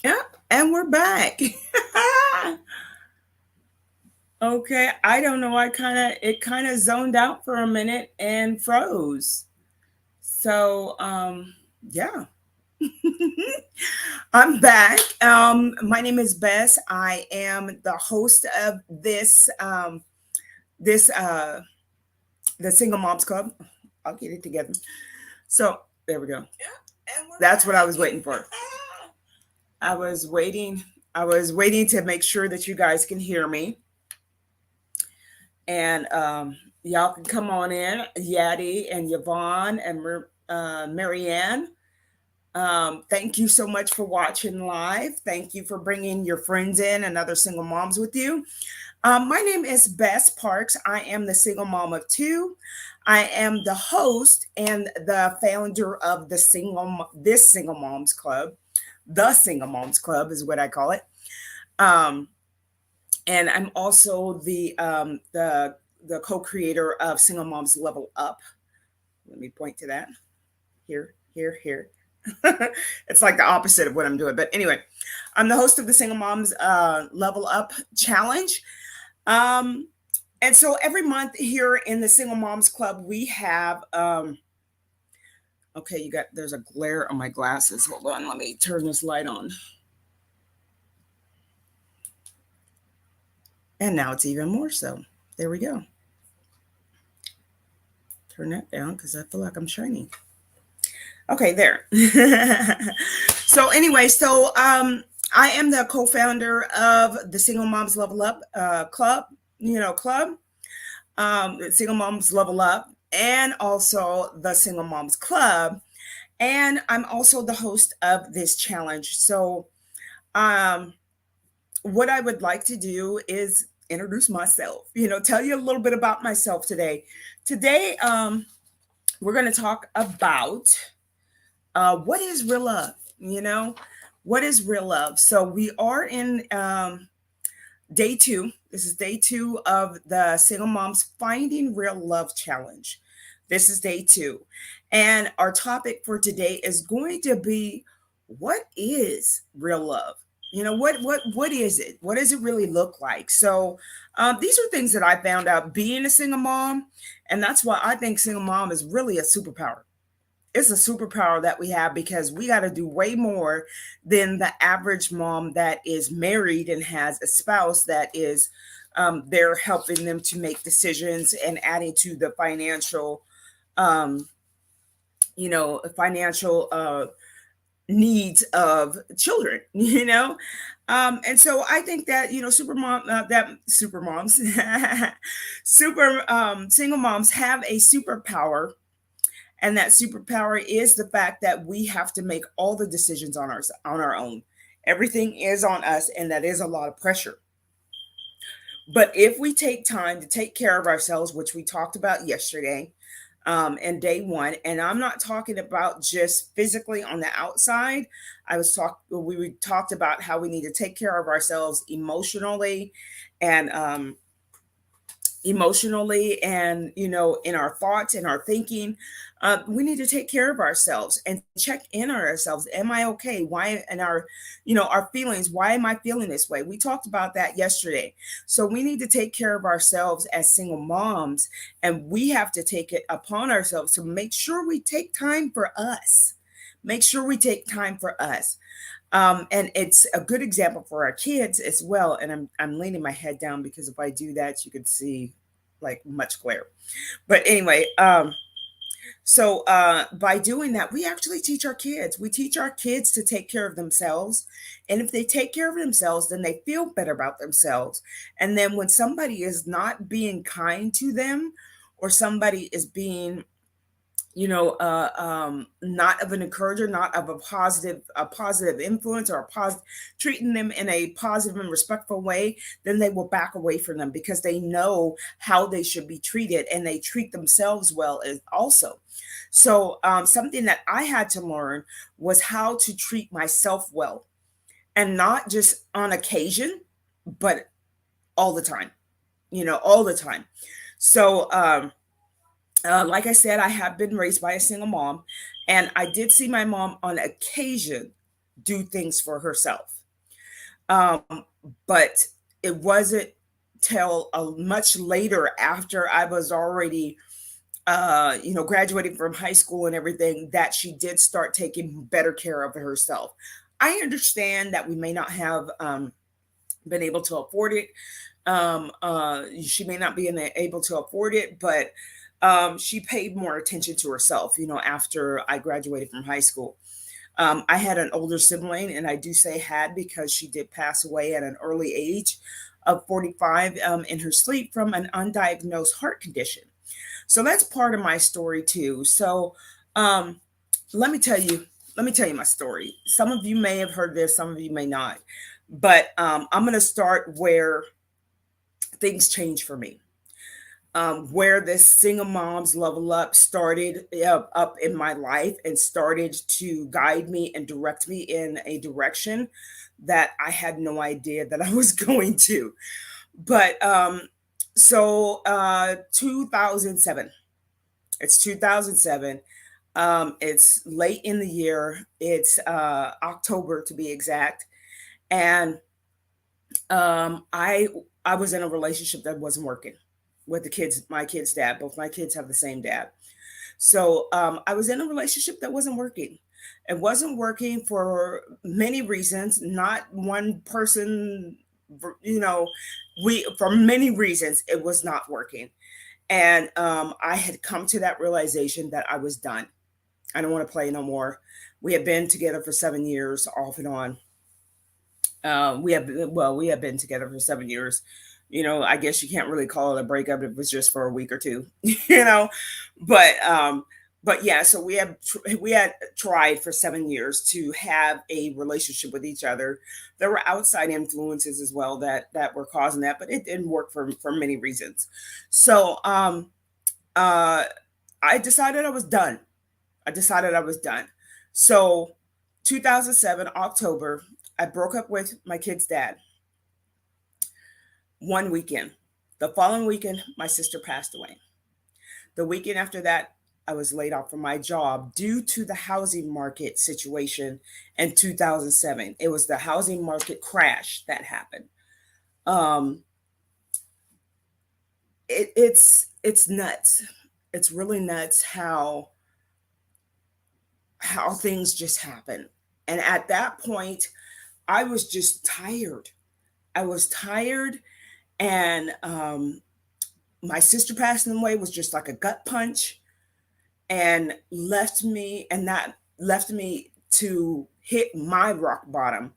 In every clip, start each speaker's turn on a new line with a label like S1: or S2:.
S1: Yep, and we're back. Okay, I don't know. It kind of zoned out for a minute and froze. So, yeah. I'm back. My name is Bess. I am the host of this the Single Moms Club. I'll get it together. So there we go. That's what I was waiting for. I was waiting. I was waiting to make sure that you guys can hear me. And y'all can come on in, Yadi and Yvonne and Marianne. Thank you so much for watching live. Thank you for bringing your friends in and other single moms with you. My name is Bess Parks. I am the single mom of two. I am the host and the founder of this Single Moms Club. The Single Moms Club is what I call it. Um, and I'm also the co-creator of Single Moms Level Up. Let me point to that. Here, here, here. It's like the opposite of what I'm doing. But anyway, I'm the host of the Single Moms Level Up Challenge. Um, and so every month here in the Single Moms Club, we have okay, there's a glare on my glasses. Hold on, let me turn this light on. And now it's even more so. There we go. Turn that down because I feel like I'm shining. Okay, there. So I am the co-founder of the Single Moms Level Up club, club, Single Moms Level Up, and also the Single Moms Club. And I'm also the host of this challenge. So um, what I would like to do is introduce myself, tell you a little bit about myself today. Today, we're going to talk about what is real love, what is real love. So we are in day two. This is day two of the Single Moms Finding Real Love Challenge. This is day two. And our topic for today is going to be, what is real love? What is it? What does it really look like? So these are things that I found out being a single mom. And that's why I think single mom is really a superpower. It's a superpower that we have because we got to do way more than the average mom that is married and has a spouse that is there helping them to make decisions and adding to the um, financial needs of children, and so I think that super moms, super single moms have a superpower, and that superpower is the fact that we have to make all the decisions on our own. Everything is on us, and that is a lot of pressure. But if we take time to take care of ourselves, which we talked about yesterday, and day one, and I'm not talking about just physically on the outside. We talked about how we need to take care of ourselves and emotionally, and in our thoughts and our thinking. We need to take care of ourselves and check in on ourselves. Am I okay? Why? And our feelings. Why am I feeling this way? We talked about that yesterday. So we need to take care of ourselves as single moms, and we have to take it upon ourselves to make sure we take time for us. Make sure we take time for us. And it's a good example for our kids as well. And I'm leaning my head down because if I do that, you could see like much glare. But anyway, So by doing that, we actually teach our kids. We teach our kids to take care of themselves. And if they take care of themselves, then they feel better about themselves. And then when somebody is not being kind to them, or somebody is being, not of an encourager, not of a positive influence, or a positive, treating them in a positive and respectful way, then they will back away from them because they know how they should be treated, and they treat themselves well as also. So something that I had to learn was how to treat myself well, and not just on occasion, but all the time, all the time. So like I said, I have been raised by a single mom, and I did see my mom on occasion do things for herself. But it wasn't till much later, after I was already, graduating from high school and everything, that she did start taking better care of herself. I understand that we may not have been able to afford it. She may not be able to afford it, but she paid more attention to herself, after I graduated from high school. I had an older sibling, and I do say had because she did pass away at an early age of 45 in her sleep from an undiagnosed heart condition. So that's part of my story too. So um, let me tell you, let me tell you my story. Some of you may have heard this, some of you may not, but I'm going to start where things changed for me. Where this single moms level up started up in my life, and started to guide me and direct me in a direction that I had no idea that I was going to. But 2007. It's 2007. It's late in the year. It's October to be exact, and I was in a relationship that wasn't working with the kids. My kids' dad. Both my kids have the same dad. So I was in a relationship that wasn't working. It wasn't working for many reasons. Not one person, you know, we for many reasons it was not working. And I had come to that realization that I was done. I don't want to play no more. We had been together for 7 years, off and on. We have been together for 7 years. I guess you can't really call it a breakup if it was just for a week or two. you know, but yeah. So we had tried for 7 years to have a relationship with each other. There were outside influences as well that were causing that, but it didn't work for many reasons. So uh, I decided I was done. I decided I was done. So 2007 October, I broke up with my kid's dad one weekend. The following weekend, my sister passed away. The weekend after that, I was laid off from my job due to the housing market situation in 2007. It was the housing market crash that happened. Um, it's nuts. It's really nuts how things just happen. And at that point, I was just tired. I was tired, and my sister passing away was just like a gut punch, and that left me to hit my rock bottom,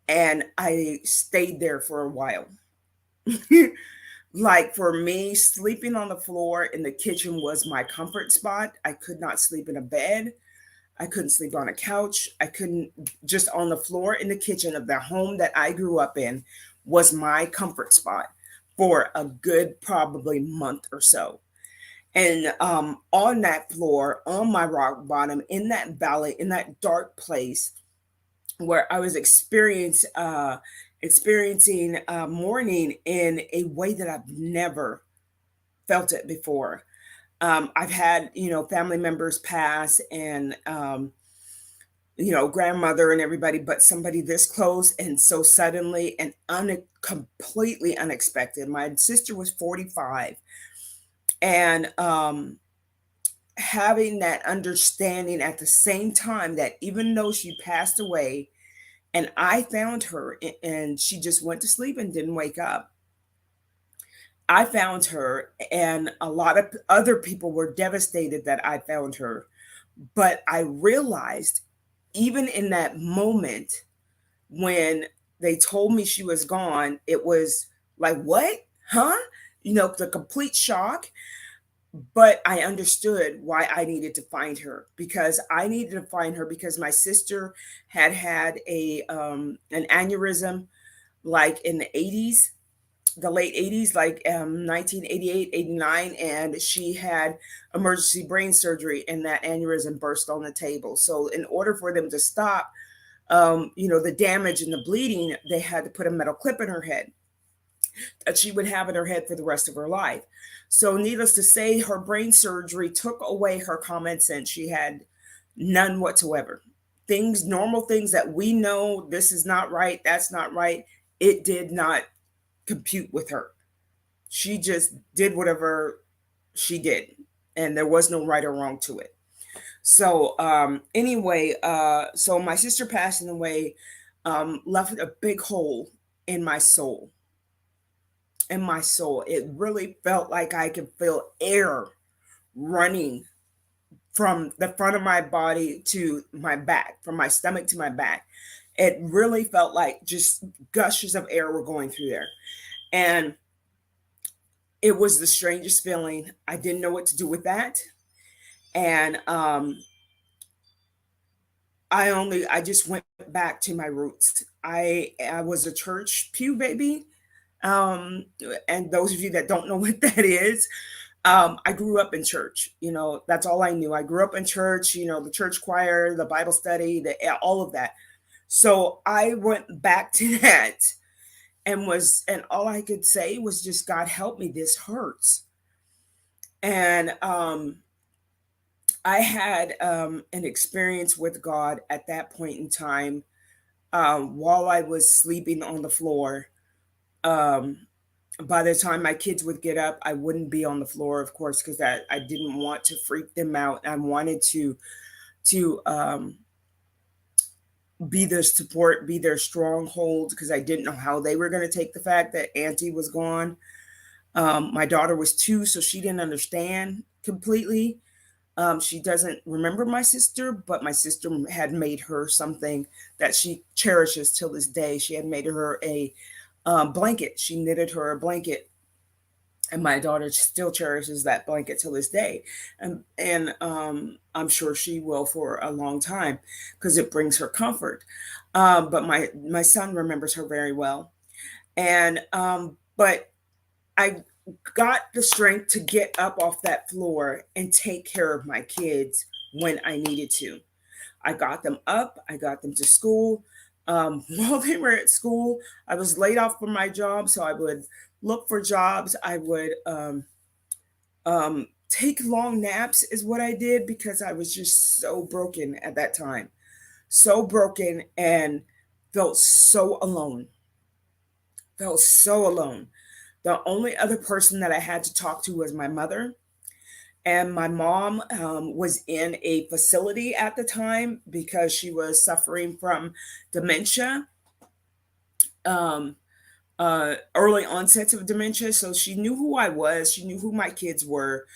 S1: and I stayed there for a while. Like, for me, sleeping on the floor in the kitchen was my comfort spot. I could not sleep in a bed. I couldn't sleep on a couch. I couldn't Just on the floor in the kitchen of the home that I grew up in was my comfort spot for a good probably month or so. And on that floor, on my rock bottom, in that valley, in that dark place where I was experiencing mourning in a way that I've never felt it before. I've had, family members pass, and grandmother and everybody, but somebody this close and so suddenly and completely unexpected. My sister was 45, and having that understanding at the same time that even though she passed away and I found her and she just went to sleep and didn't wake up, I found her, and a lot of other people were devastated that I found her. But I realized, even in that moment when they told me she was gone, it was like, what? Huh? The complete shock. But I understood why I needed to find her, because I needed to find her because my sister had had an aneurysm, like in the 80s, the late 80s, like 1988, 89, and she had emergency brain surgery, and that aneurysm burst on the table. So in order for them to stop, the damage and the bleeding, they had to put a metal clip in her head that she would have in her head for the rest of her life. So, needless to say, her brain surgery took away her common sense. She had none whatsoever. Things, normal things that we know, this is not right, that's not right, it did not compute with her. She just did whatever she did, and there was no right or wrong to it. So, anyway, so my sister passing away left a big hole in my soul. In my soul, it really felt like I could feel air running from the front of my body to my back, from my stomach to my back. It really felt like just gushes of air were going through there. And it was the strangest feeling. I didn't know what to do with that. And I just went back to my roots. I was a church pew baby. Um, and those of you that don't know what that is, I grew up in church. That's all I knew. I grew up in church, the church choir, the Bible study, all of that. So I went back to that, and all I could say was just, God help me, this hurts. And I had an experience with God at that point in time, while I was sleeping on the floor. Um, by the time my kids would get up, I wouldn't be on the floor, of course, because I didn't want to freak them out. I wanted to be their support, be their stronghold, because I didn't know how they were going to take the fact that Auntie was gone. My daughter was 2, so she didn't understand completely. She doesn't remember my sister, but my sister had made her something that she cherishes till this day. She had made her a blanket. She knitted her a blanket, and my daughter still cherishes that blanket till this day. And I'm sure she will for a long time, because it brings her comfort. But my son remembers her very well. And but I got the strength to get up off that floor and take care of my kids when I needed to. I got them up, I got them to school. While they were at school, I was laid off from my job, so I would look for jobs. I would take long naps, is what I did, because I was just so broken at that time. So broken, and felt so alone. Felt so alone. The only other person that I had to talk to was my mother. And my mom was in a facility at the time because she was suffering from dementia, um, early onsets of dementia. So she knew who I was, she knew who my kids were.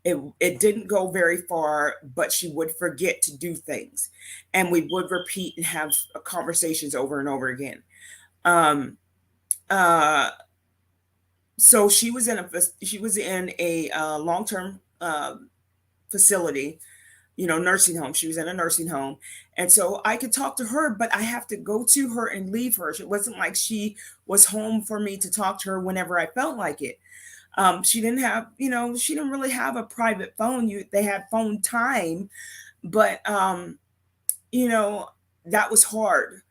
S1: It didn't go very far, but she would forget to do things. And we would repeat and have conversations over and over again. Um, uh, so she was in a long term facility, nursing home. She was in a nursing home. And so I could talk to her, but I have to go to her and leave her. It wasn't like she was home for me to talk to her whenever I felt like it. She didn't have, she didn't really have a private phone. They had phone time, but, you know, that was hard.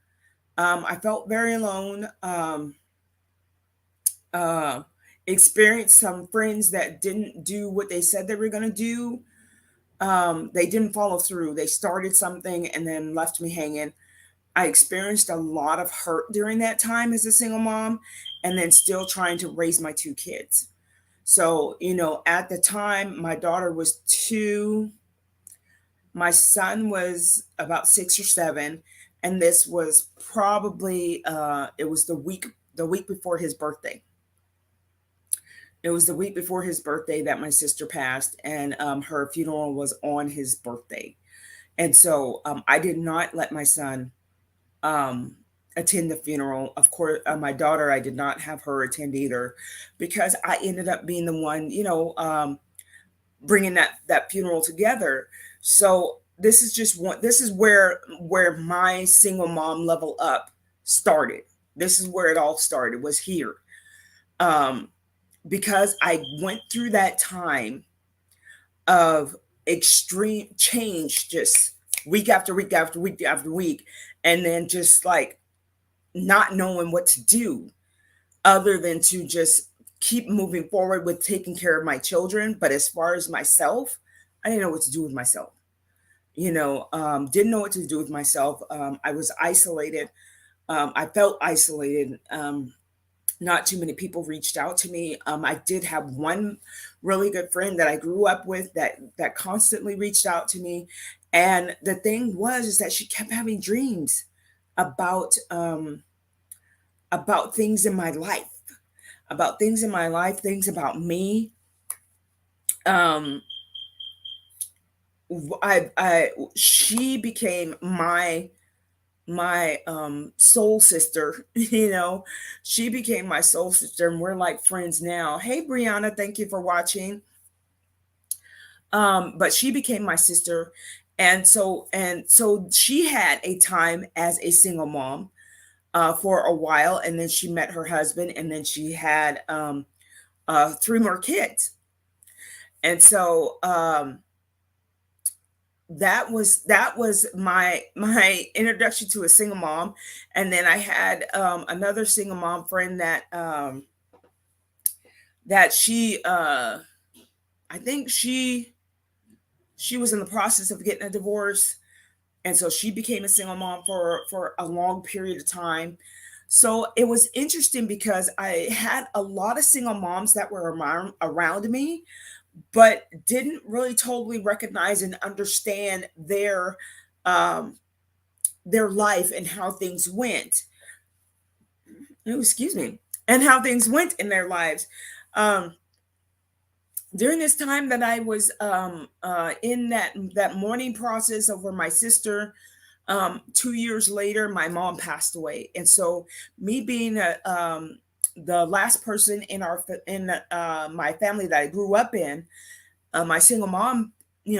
S1: I felt very alone. Uh, Experienced some friends that didn't do what they said they were going to do. They didn't follow through. They started something and then left me hanging. I experienced a lot of hurt during that time as a single mom, and then still trying to raise my 2 kids. So, at the time, my daughter was 2, my son was about 6 or 7, and this was probably it was the week before his birthday. It was the week before his birthday that my sister passed, and her funeral was on his birthday. And so I did not let my son um, attend the funeral. Of course, my daughter, I did not have her attend either, because I ended up being the one, bringing that funeral together. So this is just one. This is where my single mom level up started. This is where it all started. Was here, um, because I went through that time of extreme change, just week after week after week after week, and then just like not knowing what to do other than to just keep moving forward with taking care of my children. But as far as myself, I didn't know what to do with myself. Didn't know what to do with myself. I was isolated. I felt isolated. Not too many people reached out to me. I did have one really good friend that I grew up with that constantly reached out to me. And the thing was is that she kept having dreams about about things in my life, things about me. Um, I she became my soul sister. She became my soul sister, and we're like friends now. Hey Brianna, thank you for watching. But she became my sister, and so she had a time as a single mom for a while, and then she met her husband, and then she had three more kids. And so that was my introduction to a single mom. And then I had another single mom friend that she I think she was in the process of getting a divorce, and so she became a single mom for a long period of time. So it was interesting because I had a lot of single moms that were around me, but didn't really totally recognize and understand um, their life and how things went. Oh, excuse me, and how things went in their lives. Um, During this time that I was in that mourning process over my sister, 2 years later, my mom passed away, and so me being the last person in my family that I grew up in, my single mom,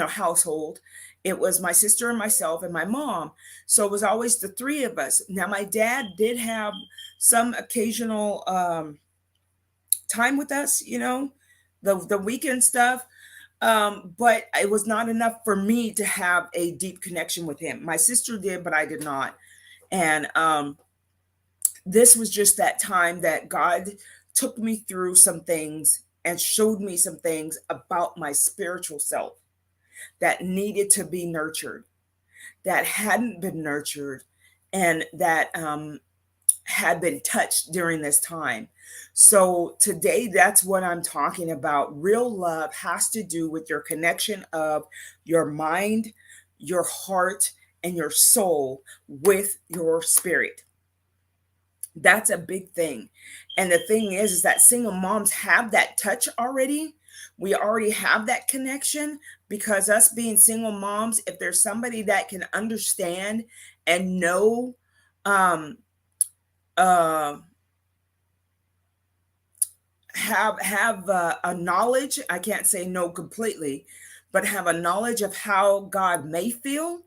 S1: household. It was my sister and myself and my mom. So it was always the three of us. Now my dad did have some occasional time with us, the weekend stuff. But it was not enough for me to have a deep connection with him. My sister did, but I did not. And this was just that time that God took me through some things and showed me some things about my spiritual self that needed to be nurtured, that hadn't been nurtured, and that had been touched during this time. So today, that's what I'm talking about. Real love has to do with your connection of your mind, your heart, and your soul with your spirit. That's a big thing. And the thing is that single moms have that touch already. We already have that connection because us being single moms, if there's somebody that can understand and know, um, uh, have a knowledge, I can't say no completely, but have a knowledge of how God may feel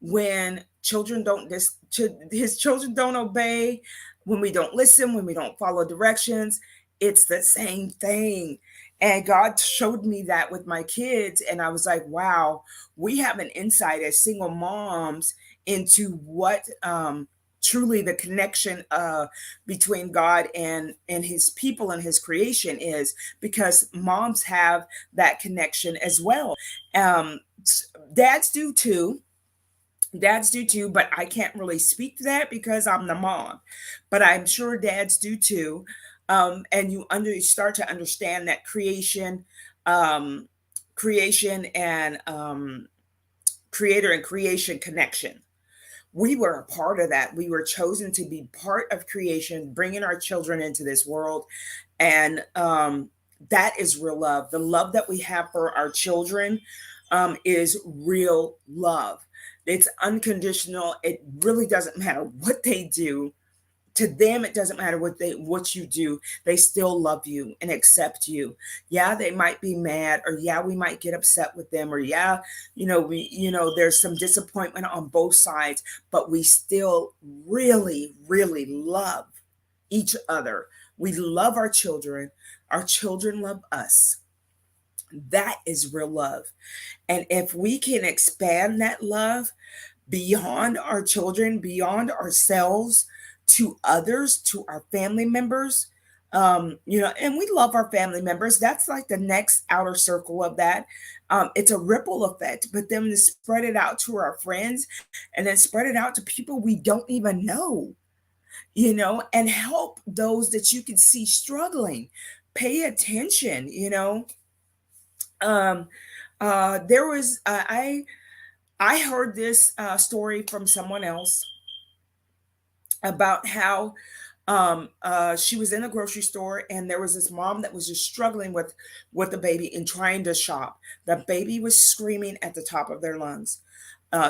S1: when his children don't obey, when we don't listen, when we don't follow directions. It's the same thing. And God showed me that with my kids, and I was like, wow, we have an insight as single moms into what truly the connection between God and his people and his creation is, because moms have that connection as well. um dads do too. But I can't really speak to that because I'm the mom. But I'm sure dads do too. And you start to understand that um, creation and creator and creation connection. We were a part of that. We were chosen to be part of creation, bringing our children into this world, and That is real love. The love that we have for our children is real love. It's unconditional. It really doesn't matter what they do. To them, it doesn't matter what you do. They still love you and accept you. Yeah, they might be mad, or yeah, we might get upset with them, or yeah, there's some disappointment on both sides, but we still really, really love each other. We love our children. Our children love us. That is real love. And if we can expand that love beyond our children, beyond ourselves, to others, to our family members, and we love our family members. That's like the next outer circle of that. It's a ripple effect, but then to spread it out to our friends and then spread it out to people we don't even know, and help those that you can see struggling. Pay attention, um there was I heard this story from someone else about how she was in a grocery store, and there was this mom that was just struggling with the baby and trying to shop. The baby was screaming at the top of their lungs.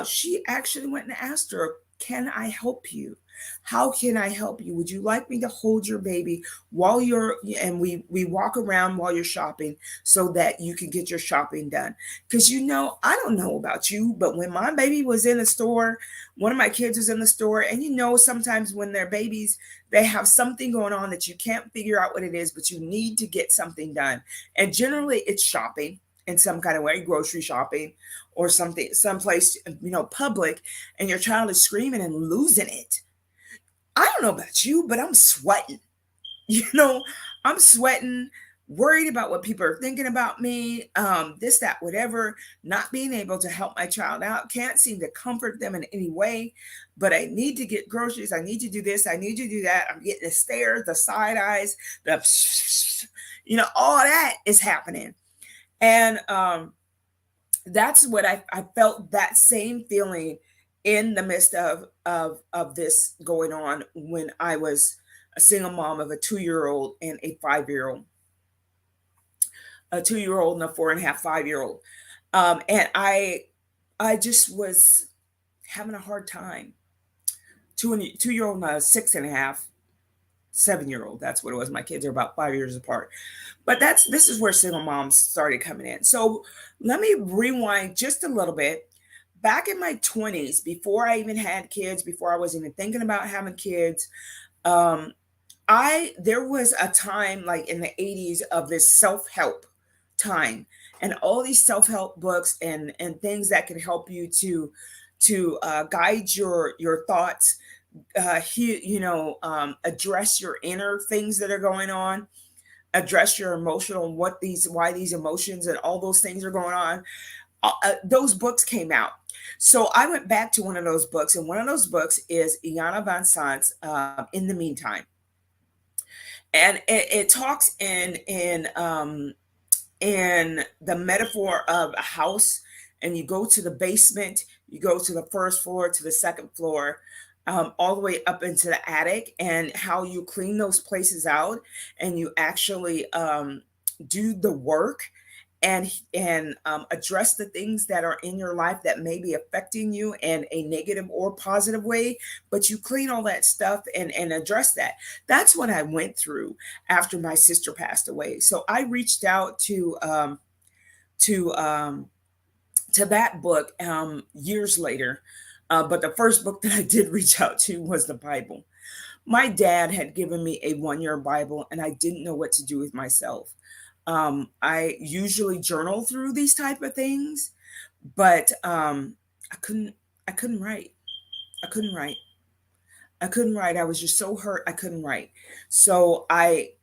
S1: She actually went and asked her, "Can I help you? How can I help you? Would you like me to hold your baby while you're," and we walk around while you're shopping so that you can get your shopping done? Because I don't know about you, but when my baby was in the store, one of my kids was in the store, and sometimes when they're babies, they have something going on that you can't figure out what it is, but you need to get something done. And generally it's shopping in some kind of way, grocery shopping or something, someplace, public, and your child is screaming and losing it. I don't know about you, but I'm sweating. You know, I'm sweating, worried about what people are thinking about me, this, that, whatever, not being able to help my child out, can't seem to comfort them in any way. But I need to get groceries. I need to do this. I need to do that. I'm getting the stares, the side eyes, the, all that is happening. And that's what I felt, that same feeling in the midst of this going on when I was a single mom of a 2-year-old and a 5-year-old, a 2-year-old and a 4.5, 5-year-old. And I just was having a hard time. 2-year-old and a 6.5, 7-year-old. That's what it was. My kids are about 5 years apart. But this is where single moms started coming in. So let me rewind just a little bit. Back in my 20s, before I even had kids, before I was even thinking about having kids, um, there was a time like in the 80s of this self-help time, and all these self-help books and things that can help you to guide your thoughts, address your inner things that are going on, address your emotional, why these emotions and all those things are going on. Those books came out. So I went back to one of those books, and one of those books is Iyanla Vanzant's In the Meantime. And it talks in the metaphor of a house, and you go to the basement, you go to the first floor, to the second floor, all the way up into the attic, and how you clean those places out, and you actually do the work and address the things that are in your life that may be affecting you in a negative or positive way, but you clean all that stuff and address that. That's what I went through after my sister passed away. So I reached out to um, to that book years later. But the first book that I did reach out to was the Bible. My dad had given me a 1-year Bible, and I didn't know what to do with myself. I usually journal through these type of things, but I couldn't write. I couldn't write. I couldn't write. I was just so hurt. I couldn't write. So I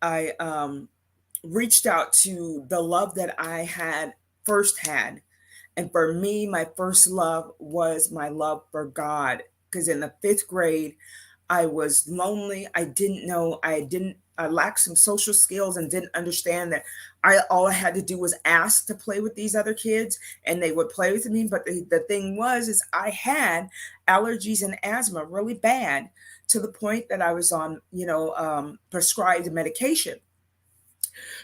S1: reached out to the love that I had first had. And for me, my first love was my love for God. Because in the 5th grade, I was lonely. I didn't know, I lacked some social skills and didn't understand that all I had to do was ask to play with these other kids and they would play with me. But the thing is I had allergies and asthma really bad, to the point that I was on, prescribed medication.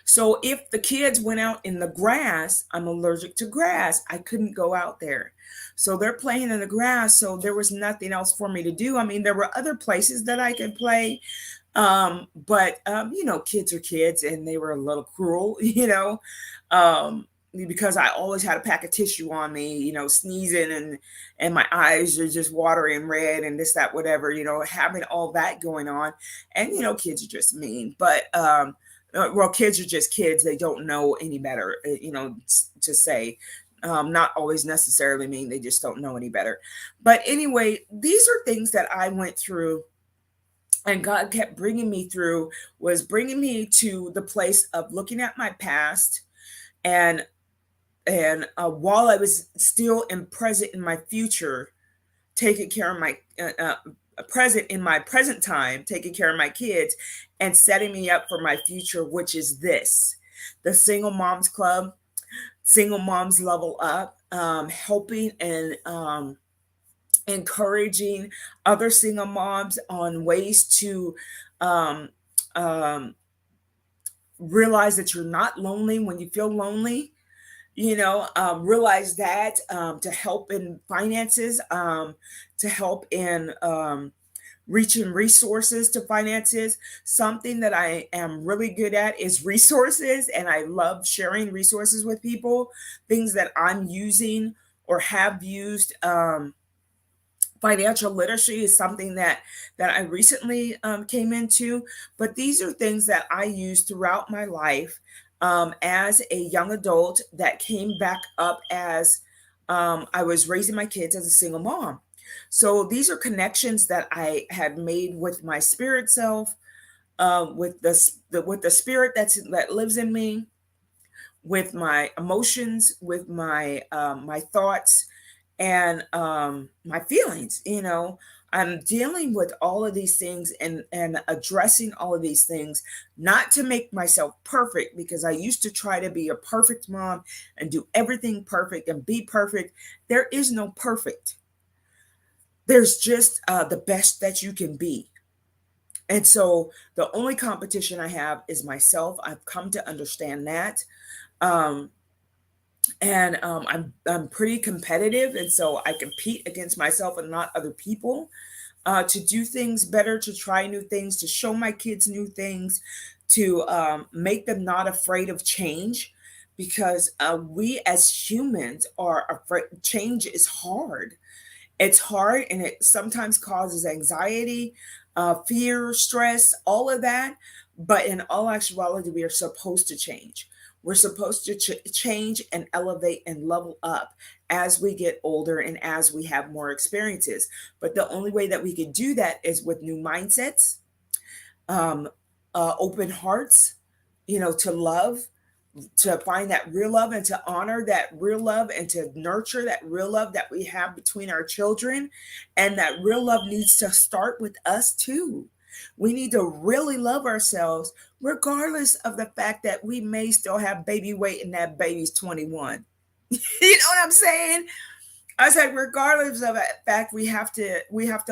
S1: So if the kids went out in the grass, I'm allergic to grass. I couldn't go out there. So they're playing in the grass. So there was nothing else for me to do. I mean, there were other places that I could play. Kids are kids and they were a little cruel, because I always had a pack of tissue on me, sneezing and my eyes are just watering red and this, that, whatever, having all that going on. And, kids are just mean. But kids are just kids. They don't know any better, to say. Not always necessarily mean, they just don't know any better. But anyway, these are things that I went through and God kept bringing me through, was bringing me to the place of looking at my past and while I was still in present in my future, taking care of my present in my present time, taking care of my kids and setting me up for my future, which is this, the Single Moms Club, Single Moms Level Up, helping and encouraging other single moms on ways to um, um, realize that you're not lonely when you feel lonely. Realize that, to help in finances, to help in reaching resources to finances. Something that I am really good at is resources, and I love sharing resources with people, things that I'm using or have used. Financial literacy is something that I recently came into, but these are things that I used throughout my life, as a young adult that came back up as I was raising my kids as a single mom. So these are connections that I had made with my spirit self, with with the spirit that lives in me, with my emotions, with my thoughts, and my feelings. I'm dealing with all of these things and addressing all of these things, not to make myself perfect, because I used to try to be a perfect mom and do everything perfect and be perfect. There is no perfect. There's just the best that you can be. And so the only competition I have is myself. I've come to understand that. Um, and I'm pretty competitive, and so I compete against myself and not other people, to do things better, to try new things, to show my kids new things, to make them not afraid of change, because we as humans are afraid. Change is hard. It's hard, and it sometimes causes anxiety, fear, stress, all of that. But in all actuality, we are supposed to change. We're supposed to change and elevate and level up as we get older and as we have more experiences. But the only way that we can do that is with new mindsets, um, open hearts, to love, to find that real love and to honor that real love and to nurture that real love that we have between our children. And that real love needs to start with us too. We need to really love ourselves, regardless of the fact that we may still have baby weight and that baby's 21. You know what I'm saying? I said, regardless of that fact, we have to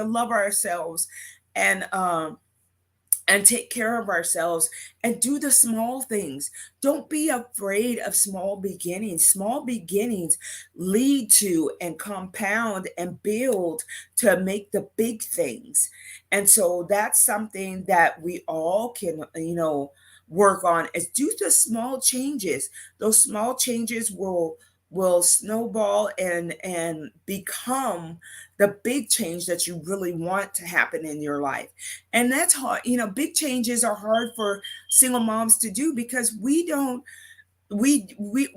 S1: love ourselves and take care of ourselves and do the small things. Don't be afraid of small beginnings. Small beginnings lead to and compound and build to make the big things. And so that's something that we all can, work on, is do the small changes. Those small changes will snowball and become the big change that you really want to happen in your life. And that's hard. Big changes are hard for single moms to do, because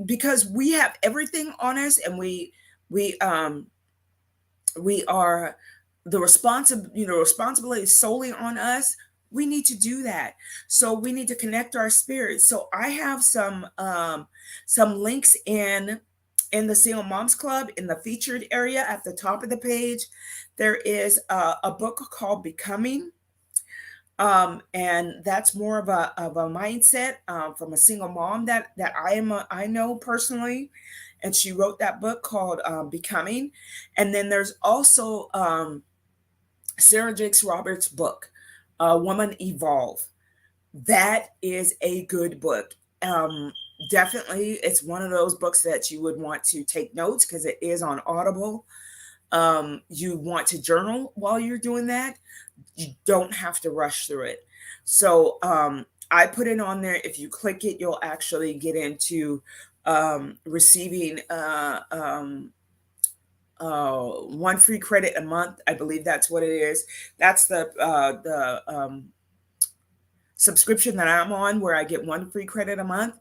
S1: because we have everything on us, and we are responsibility is solely on us. We need to do that. So we need to connect our spirits. So I have some links in the Single Moms Club, in the featured area at the top of the page. There is a book called Becoming, and that's more of a mindset, from a single mom that I know personally, and she wrote that book called Becoming. And then there's also Sarah Jakes Roberts' book, Woman Evolve. That is a good book. Um, Definitely, it's one of those books that you would want to take notes because it is on Audible. You want to journal while you're doing that. You don't have to rush through it. So I put it on there. If you click it, you'll actually get into receiving one free credit a month. I believe that's what it is. That's the subscription that I'm on, where I get one free credit a month.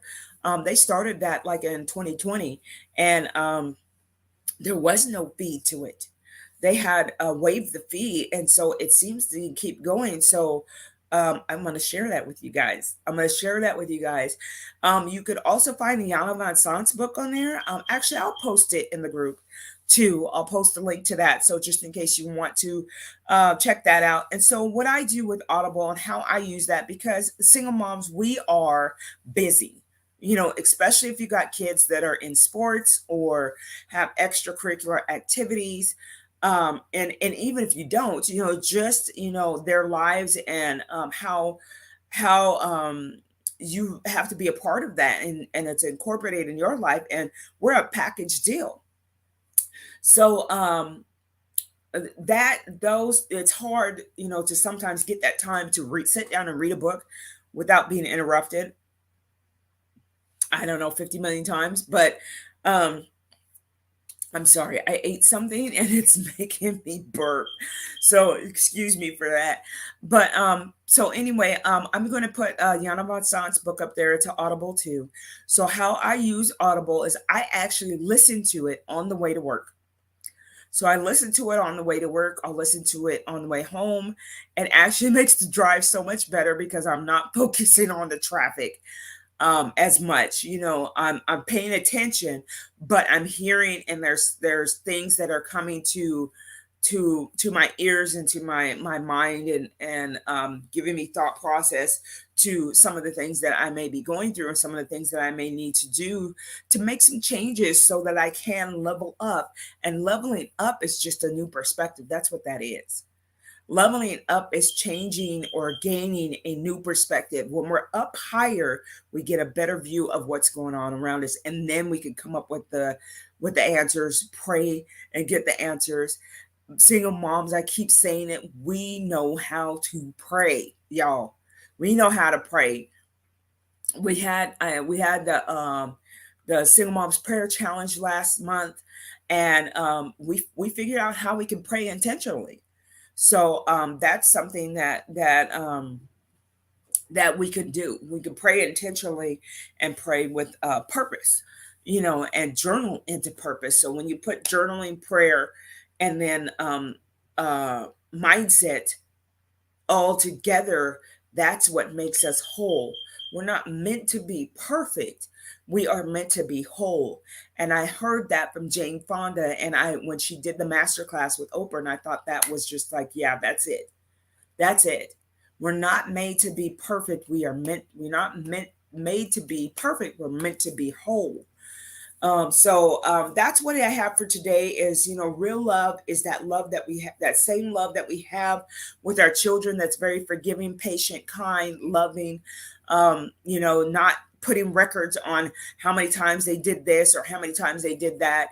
S1: They started that like in 2020, and there was no fee to it. They had waived the fee, and so it seems to keep going. So I'm going to share that with you guys. I'm going to share that with you guys. You could also find the Yana Van Sant's book on there. Actually, I'll post it in the group too. I'll post a link to that. So just in case you want to check that out. And so what I do with Audible and how I use that, because single moms, we are busy. You know, especially if you got kids that are in sports or have extracurricular activities, and even if you don't, you know, just their lives, and how you have to be a part of that, and it's incorporated in your life, and we're a package deal. So that those it's hard, to sometimes get that time to sit down and read a book without being interrupted. I don't know, 50 million times, but um I'm sorry, I ate something and it's making me burp. So excuse me for that. But so anyway, I'm going to put Yana Von Sant's book up there to Audible too. So how I use Audible is I actually listen to it on the way to work. So I listen to it on the way to work. I'll listen to it on the way home. And actually makes the drive so much better because I'm not focusing on the traffic as much. I'm paying attention, but I'm hearing, and there's things that are coming to my ears and to my mind, and giving me thought process to some of the things that I may be going through, and some of the things that I may need to do to make some changes so that I can level up. And leveling up is just a new perspective. That's what that is. Leveling up is changing or gaining a new perspective. When we're up higher, we get a better view of what's going on around us, and then we can come up with the answers, pray and get the answers. Single moms, I keep saying it, we know how to pray, y'all. We know how to pray. We had the single moms prayer challenge last month, and we figured out how we can pray intentionally. So that's something that we could do. We could pray intentionally and pray with purpose, and journal into purpose. So when you put journaling, prayer, and then uh, mindset all together, that's what makes us whole. We're not meant to be perfect. We are meant to be whole. And I heard that from Jane Fonda, and I when she did the master class with Oprah, and I thought that was just like, yeah, that's it. That's it. We're not made to be perfect. We're not meant made to be perfect. We're meant to be whole. So that's what I have for today. Is real love is that love that we have, that same love that we have with our children. That's very forgiving, patient, kind, loving. Not putting records on how many times they did this or how many times they did that.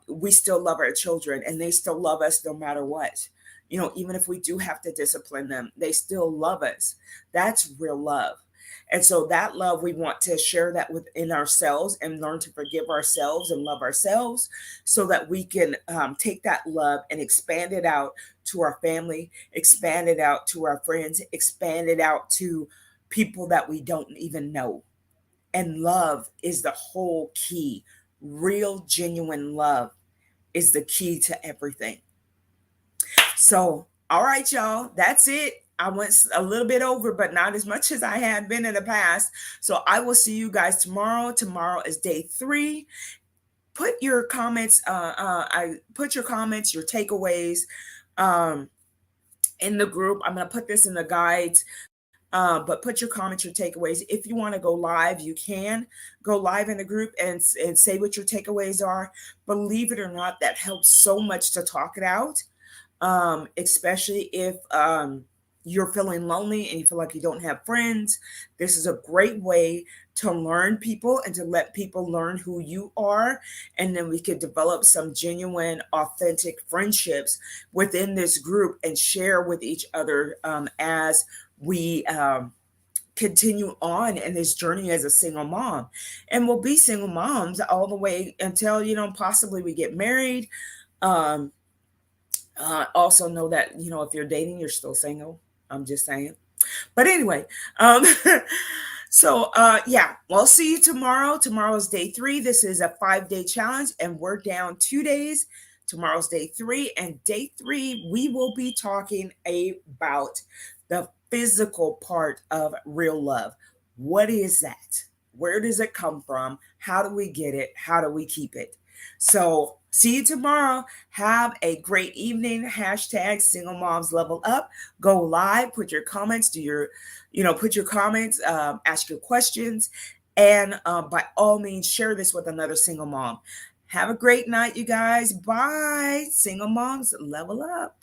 S1: We still love our children, and they still love us no matter what. Even if we do have to discipline them, they still love us. That's real love. And so that love, we want to share that within ourselves and learn to forgive ourselves and love ourselves, so that we can take that love and expand it out to our family, expand it out to our friends, expand it out to people that we don't even know. And love is the whole key. Real, genuine love is the key to everything. So, all right, y'all, that's it. I went a little bit over, but not as much as I had been in the past. So, I will see you guys tomorrow. Tomorrow is day 3. Put your comments. I put your comments, your takeaways, um, in the group. I'm gonna put this in the guides. But put your comments, your takeaways. If you want to go live, you can go live in the group and say what your takeaways are. Believe it or not, that helps so much to talk it out, especially if you're feeling lonely and you feel like you don't have friends, this is a great way to learn people and to let people learn who you are. And then we could develop some genuine, authentic friendships within this group and share with each other as we continue on in this journey as a single mom. And we'll be single moms all the way until, possibly we get married. Um, also know that, if you're dating, you're still single. I'm just saying. But anyway, um, yeah, we'll see you tomorrow. Tomorrow's day 3. This is a 5-day challenge, and we're down 2 days. Tomorrow's day 3, and day 3 we will be talking about the physical part of real love. What is that? Where does it come from? How do we get it? How do we keep it? So see you tomorrow. Have a great evening. Hashtag single moms level up. Go live, put your comments, put your comments, ask your questions, and by all means, share this with another single mom. Have a great night, you guys. Bye. Single moms level up.